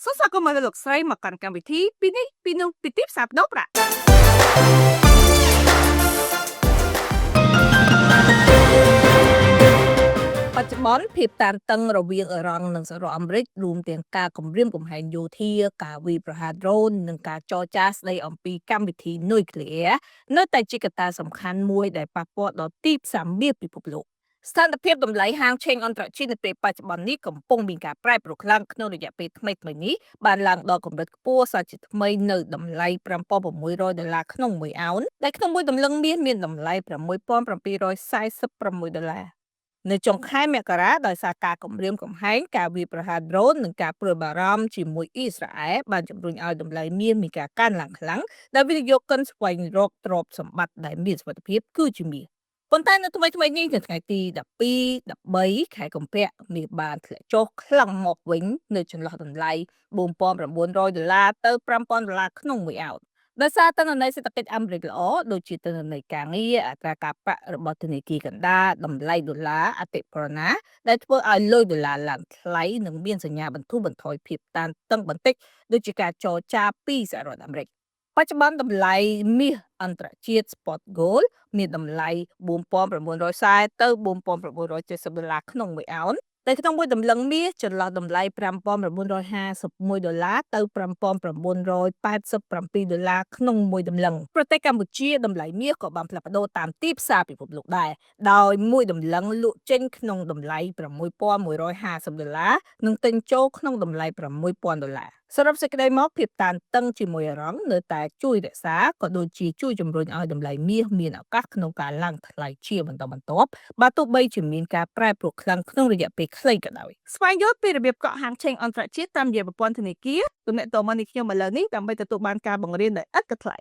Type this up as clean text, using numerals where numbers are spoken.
សូមស្វាគមន៍មកលោកស្រីមកកាន់កម្មវិធីពីនេះពីនោះពីទីផ្សារដោប្រាក់បច្ចុប្បន្នភាពតានតឹងរវាងអ៊ឺរ៉ង់និងសហរដ្ឋអាមេរិករួមទាំងការគម្រាមកំហែងយោធាការវាយប្រហារដ្រូននិងការចរចាស្ដីអំពីកម្មវិធីនុយក្លេអ៊ែរនៅតែជាកត្តាសំខាន់មួយដែលប៉ះពាល់ដល់ទីផ្សារមាសពិភពលោកស្ថានភាពតម្លៃហាងឆេងអន្តរជាតិនៅពេលបច្ចុប្បន្ននេះកំពុងមានការប្រែប្រួលខ្លាំងក្នុងរយៈពេលថ្មីៗនេះបានឡើងដល់កម្រិតខ្ពស់សាជាថ្មីនៅតម្លៃ$5,600ក្នុង1អោនដែលក្នុងមួយតម្លឹងមាសមានតម្លៃ$6,746នៅចុងខែមករាដោយសារការគំរាមកំហែងការវាយប្រហារដ្រូននិងការព្រួយបារម្ភជាមួយអ៊ីស្រាអែលបានជំរុញឲ្យតម្លៃមាសមានការកើនឡើងខ្លាំងដែលវិនិយោគិនស្វែងរកទ្រព្យសម្បត្តិដែលមានសុវត្ថិភាពគឺជាមាសប៉ុន្តែនៅថ្មីៗនេះនៅថ្ងៃទី12 13ខែកុម្ភៈមាសបានធ្លាក់ចុះខ្លាំងមកវិញនៅចន្លោះតម្លៃ$4,900ទៅ$5,000ក្នុង1អោនដោយសារទិន្នន័យសេដ្ឋកិច្ចអាមេរិកល្អដូចជាទិន្នន័យការងារអត្រាការប្រាក់របស់ធនាគារកណ្ដាលតម្លៃដុល្លារអតិផរណាដែលធ្វើឲ្យលុយដុល្លារឡើងថ្លៃនិងមានសញ្ញាបន្ធូរបន្ថយភាពតានតឹងបន្តិចដូចជាការចរចាពីសហរដ្ឋអាមេរិកបច្ចុប្បន្នតម្លៃមាសអន្តរជាតិ Spot Gold មានតម្លៃ$4,940ទៅ$4,970ក្នុង1អោនដែលក្នុងមួយតម្លឹងមាសចន្លោះតម្លៃ$5,951ទៅ$5,987ក្នុងមួយតម្លឹងប្រទេសកម្ពុជាតម្លៃមាសក៏បានផ្លាស់ប្ដូរតាមទីផ្សារពិភពលោកដែរដោយមួយតម្លឹងលក់ចេញក្នុងតម្លៃ$6,150និងទិញចូលក្នុងតម្លៃ$6,000សរុបសេចក្តីមកភាពតានតឹងជាមួយអារម្មណ៍នៅតែជួយរក្សាក៏ដូចជាជួយជំរុញឲ្យតម្លៃមាសមានឱកាសក្នុងការឡើងថ្លៃជាបន្តបន្ទាប់បើទោះបីជាមានការប្រែប្រួលខ្លាំងក្នុងរយៈពេលខ្លីក៏ដោយស្វែងយល់ពីរបៀបកក់ហាងឆេងអន្តរជាតិតាមរយៈប្រព័ន្ធធនាគារទំនាក់ទំនងនេះខ្ញុំឥឡូវនេះដើម្បីទទួលបានការបង្រៀនដែលឥតគិតថ្លៃ